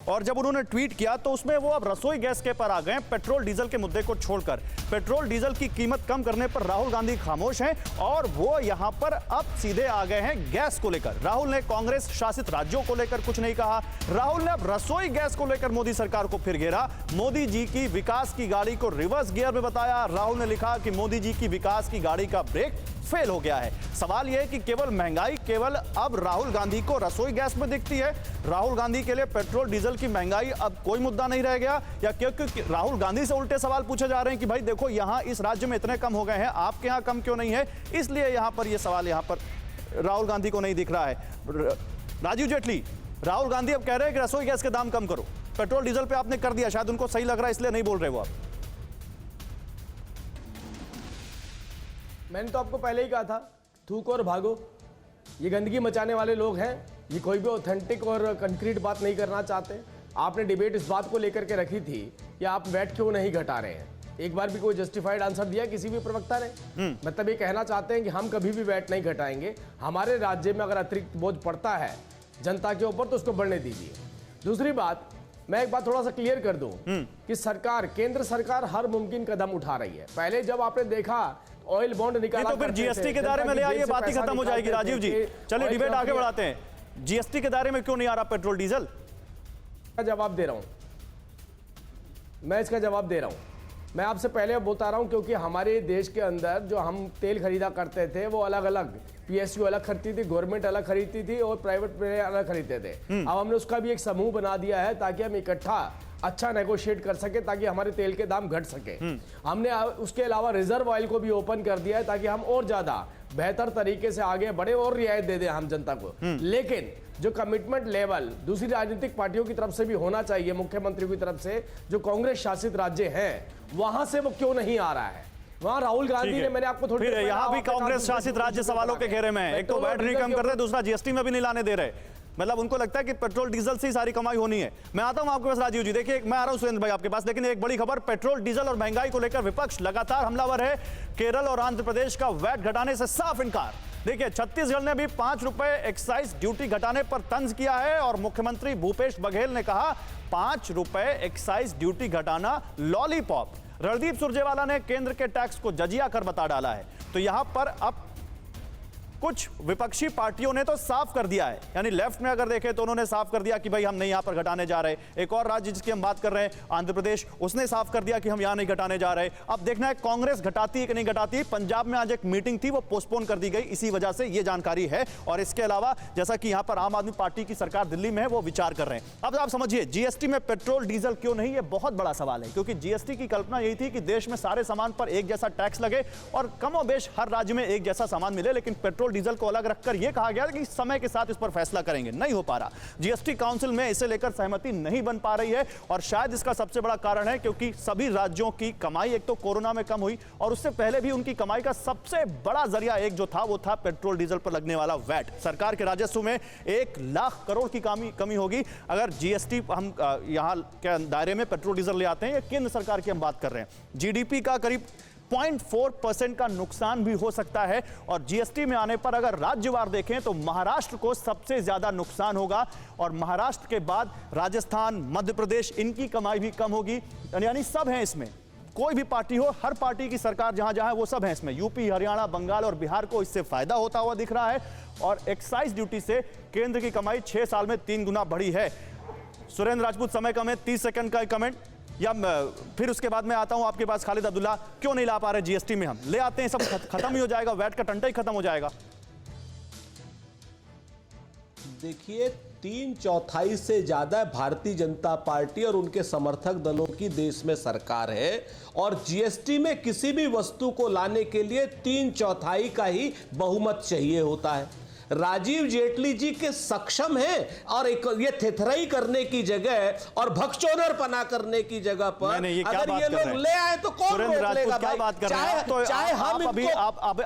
और जब उन्होंने ट्वीट किया तो उसमें वो अब रसोई गैस के पर आ गए, पेट्रोल डीजल के मुद्दे को छोड़कर। पेट्रोल डीजल की कीमत कम करने पर राहुल गांधी खामोश हैं और वो यहां पर अब सीधे आ गए हैं गैस को लेकर। राहुल ने कांग्रेस शासित राज्यों को लेकर कुछ नहीं कहा, राहुल ने अब रसोई गैस को लेकर मोदी सरकार को फिर घेरा। मोदी जी की विकास की गाड़ी को रिवर्स गियर में बताया। राहुल ने लिखा कि मोदी जी की विकास की गाड़ी का ब्रेक फेल हो गया है। सवाल यह है कि केवल महंगाई केवल अब राहुल गांधी को रसोई गैस में दिखती है। राहुल गांधी के लिए पेट्रोल डीजल की महंगाई अब कोई मुद्दा नहीं रह गया, या क्योंकि राहुल गांधी से उल्टे सवाल पूछे जा रहे हैं कि भाई देखो यहां इस राज्य में इतने कम हो गए हैं, आपके यहां कम क्यों नहीं है, इसलिए यहां पर यह सवाल यहां पर राहुल गांधी को नहीं दिख रहा है। राजीव जेटली, राहुल गांधी अब कह रहे हैं कि रसोई गैस के दाम कम करो, पेट्रोल डीजल पे आपने कर दिया, शायद उनको सही लग रहा है इसलिए नहीं बोल रहे वो। आप मैंने तो आपको पहले ही कहा था, थूको और भागो। ये गंदगी मचाने वाले लोग हैं, ये कोई भी ऑथेंटिक और कंक्रीट बात नहीं करना चाहते। आपने डिबेट इस बात को लेकर के रखी थी कि आप वैट क्यों नहीं घटा रहे हैं, एक बार भी कोई जस्टिफाइड आंसर दिया किसी भी प्रवक्ता ने? मतलब ये कहना चाहते हैं कि हम कभी भी वैट नहीं घटाएंगे, हमारे राज्य में अगर अतिरिक्त बोझ पड़ता है जनता के ऊपर तो उसको बढ़ने दीजिए। दूसरी बात, मैं एक बात थोड़ा सा क्लियर कर दूं कि सरकार, केंद्र सरकार हर मुमकिन कदम उठा रही है। पहले जब आपने देखा ऑयल बॉन्ड निकाला, तो फिर जीएसटी के दायरे में ले आइए, बात ही खत्म हो जाएगी। राजीव जी चलिए डिबेट आगे बढ़ाते हैं। जीएसटी के दायरे में क्यों नहीं आ रहा पेट्रोल डीजल? जवाब दे रहा हूं मैं, इसका जवाब दे रहा हूं मैं आपसे पहले बता रहा हूं, क्योंकि हमारे देश के अंदर जो हम तेल खरीदा करते थे वो अलग अलग, पीएसयू अलग खरीदती थी, गवर्नमेंट अलग खरीदती थी और प्राइवेट प्लेयर अलग खरीदते थे। अब हमने उसका भी एक समूह बना दिया है ताकि हम इकट्ठा अच्छा नेगोशिएट कर सके, ताकि हमारे तेल के दाम घट सके। हमने उसके अलावा रिजर्व ऑयल को भी ओपन कर दिया है ताकि हम और ज्यादा बेहतर तरीके से आगे बढ़े और रियायत दे दें हम जनता को। लेकिन जो कमिटमेंट लेवल दूसरी राजनीतिक पार्टियों की तरफ से भी होना चाहिए, मुख्यमंत्री की तरफ से, जो कांग्रेस शासित राज्य हैं वहां से वो क्यों नहीं आ रहा है? वहां राहुल गांधी ने, मैंने आपको थोड़ी फिर यहाँ भी कांग्रेस शासित राज्य सवालों के घेरे में है। एक तो वैट नहीं कम कर रहे, दूसरा जीएसटी में भी नहीं लाने दे रहे। मतलब उनको लगता है कि पेट्रोल डीजल से ही सारी कमाई होनी है। मैं आता हूं आपके पास राजीव जी, देखिए मैं आ रहा हूं सुरेंद्र भाई आपके पास, लेकिन एक बड़ी खबर, पेट्रोल डीजल और महंगाई को लेकर विपक्ष लगातार हमलावर है। केरल और आंध्र प्रदेश का वैट घटाने से साफ इनकार। देखिए छत्तीसगढ़ ने भी 5 रुपए एक्साइज ड्यूटी घटाने पर तंज किया है और मुख्यमंत्री भूपेश बघेल ने कहा 5 रुपए एक्साइज ड्यूटी घटाना लॉलीपॉप। रणदीप सुरजेवाला ने केंद्र के टैक्स को जजिया कर बता डाला है। तो यहां पर अब कुछ विपक्षी पार्टियों ने तो साफ कर दिया है, यानी लेफ्ट में अगर देखें तो उन्होंने साफ कर दिया कि भाई हम नहीं यहां पर घटाने जा रहे। एक और राज्य जिसकी हम बात कर रहे हैं आंध्र प्रदेश, उसने साफ कर दिया कि हम यहां नहीं घटाने जा रहे। अब देखना है कांग्रेस घटाती है कि नहीं घटाती। पंजाब में आज एक मीटिंग थी, वो पोस्टपोन कर दी गई, इसी वजह से यह जानकारी है। और इसके अलावा जैसा कि यहां पर आम आदमी पार्टी की सरकार दिल्ली में है, वो विचार कर रहे हैं। अब आप समझिए जीएसटी में पेट्रोल डीजल क्यों नहीं, यह बहुत बड़ा सवाल है, क्योंकि जीएसटी की कल्पना यही थी कि देश में सारे सामान पर एक जैसा टैक्स लगे और कमोबेश हर राज्य में एक जैसा सामान मिले। लेकिन पेट्रोल डीजल को अलग रख यह कहा गया कि समय के साथ इस पर फैसला करेंगे, नहीं हो पा रहा। जीएसटी काउंसिल में इसे लेकर सहमति नहीं बन पा रही है और शायद इसका सबसे बड़ा कारण है क्योंकि सभी राज्यों की कमाई एक तो कोरोना में कम हुई और उससे पहले भी उनकी कमाई का सबसे बड़ा जरिया एक जो था वो था पेट्रोल डीजल पर लगने वाला वैट। सरकार के राजस्व में 1 लाख करोड़ की कमी होगी अगर जीएसटी हम यहां के दायरे में पेट्रोल डीजल ले आते हैं। केंद्र सरकार की हम बात कर रहे हैं, जीडीपी का करीब 0.4% का नुकसान भी हो सकता है। और जीएसटी में आने पर अगर राज्यवार देखें तो महाराष्ट्र को सबसे ज्यादा नुकसान होगा और महाराष्ट्र के बाद राजस्थान, मध्य प्रदेश, इनकी कमाई भी कम होगी। यानी सब हैं इसमें, कोई भी पार्टी हो, हर पार्टी की सरकार जहां जहां है वो सब है इसमें। यूपी, हरियाणा, बंगाल और बिहार को इससे फायदा होता हुआ दिख रहा है और एक्साइज ड्यूटी से केंद्र की कमाई 6 साल में 3 गुना बढ़ी है। सुरेंद्र राजपूत, समय कम है, 30 सेकंड का कमेंट, या फिर उसके बाद मैं आता हूं आपके पास खालिद अब्दुल्ला। क्यों नहीं ला पा रहे जीएसटी में? हम ले आते हैं, सब खत्म ही हो जाएगा, वैट का टंटा ही खत्म हो जाएगा। देखिए 3/4 से ज्यादा भारतीय जनता पार्टी और उनके समर्थक दलों की देश में सरकार है और जीएसटी में किसी भी वस्तु को लाने के लिए 3/4 का ही बहुमत चाहिए होता है। राजीव जेटली जी के सक्षम हैं और ये थेथराई करने की जगह और भगचोदर पना करने की जगह पर अगर ये लोग ले आए तो कौन रोक लेगा? क्या बात कर रहे हैं? तो चाहे हम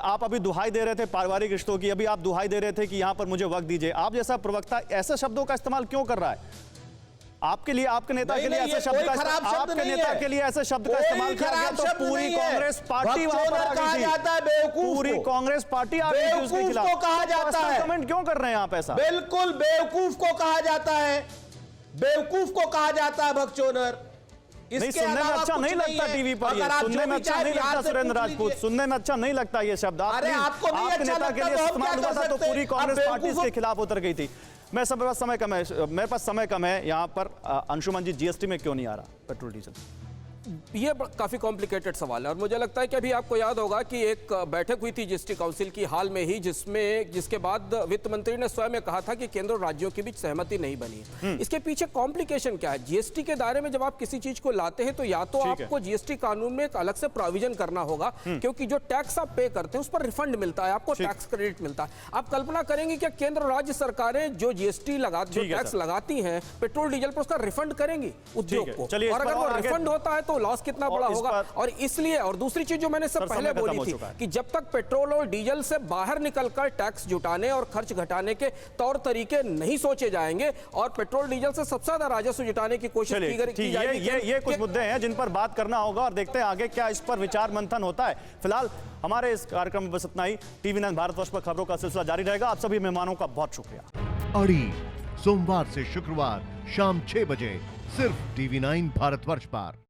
आप अभी दुहाई दे रहे थे पारिवारिक रिश्तों की, अभी आप दुहाई दे रहे थे कि यहां पर मुझे वक्त दीजिए। आप जैसा प्रवक्ता ऐसे शब्दों का इस्तेमाल क्यों कर रहा है? आपके लिए, आपके नेता के लिए ऐसे शब्द का, आपके नेता के लिए ऐसे शब्द का इस्तेमाल किया गया तो पूरी कांग्रेस पार्टी वहां पर आ गई थी। पूरी कांग्रेस पार्टी आ गई थी उसके खिलाफ। कहा जाता है, कमेंट क्यों कर रहे हैं आप ऐसा? बिल्कुल बेवकूफ को कहा जाता है। बेवकूफ को कहा जाता है बकचोदर। नहीं, सुनने में अच्छा नहीं लगता टीवी पर ये, सुनने में अच्छा नहीं लगता सुरेंद्र राजपूत, सुनने में अच्छा नहीं लगता ये शब्द। अरे आपको नहीं अच्छा नेता के लिए लगता तो हम इस्तेमाल क्या हुआ था कर तो सकते पूरी हैं? कांग्रेस आप पार्टी इसके खिलाफ उतर गई थी। मैं सब पास समय कम है, मेरे पास समय कम है यहाँ पर। अंशुमन जी, जीएसटी में क्यों नहीं आ रहा पेट्रोल डीजल? ये काफी कॉम्प्लिकेटेड सवाल है और मुझे लगता है कि अभी आपको याद होगा कि एक बैठक हुई थी जीएसटी काउंसिल की हाल में ही, जिसके बाद वित्त मंत्री ने स्वयं कहा था कि केंद्र और राज्यों के बीच सहमति नहीं बनी है। इसके पीछे कॉम्प्लिकेशन क्या है? जीएसटी के दायरे में जब आप किसी चीज को लाते हैं तो या तो आपको जीएसटी कानून में एक अलग से प्रोविजन करना होगा, क्योंकि जो टैक्स आप पे करते हैं उस पर रिफंड मिलता है, आपको टैक्स क्रेडिट मिलता है। आप कल्पना करेंगे कि केंद्र और राज्य सरकारें जो जीएसटी जो टैक्स लगाती हैं पेट्रोल डीजल पर, उसका रिफंड करेंगी उद्योग को, और अगर वो रिफंड होता है तो लॉस कितना बड़ा होगा। और इसलिए, और दूसरी चीज जो मैंने सब पहले बोली थी कि जब तक पेट्रोल और डीजल से बाहर निकलकर टैक्स जुटाने और खर्च घटाने के तौर तरीके नहीं सोचे जाएंगे और पेट्रोल डीजल से सबसे ज्यादा राजस्व जुटाने की कोशिश की जाएगी। ये कुछ मुद्दे हैं जिन पर बात करना होगा और देखते हैं आगे क्या इस पर विचार मंथन होता है। फिलहाल हमारे इस कार्यक्रम में बस इतना ही। टीवी9 भारतवर्ष पर खबरों का सिलसिला जारी रहेगा। आप सभी मेहमानों का बहुत शुक्रिया। अड़ी सोमवार से शुक्रवार शाम 6 बजे सिर्फ टीवी9 भारतवर्ष पर।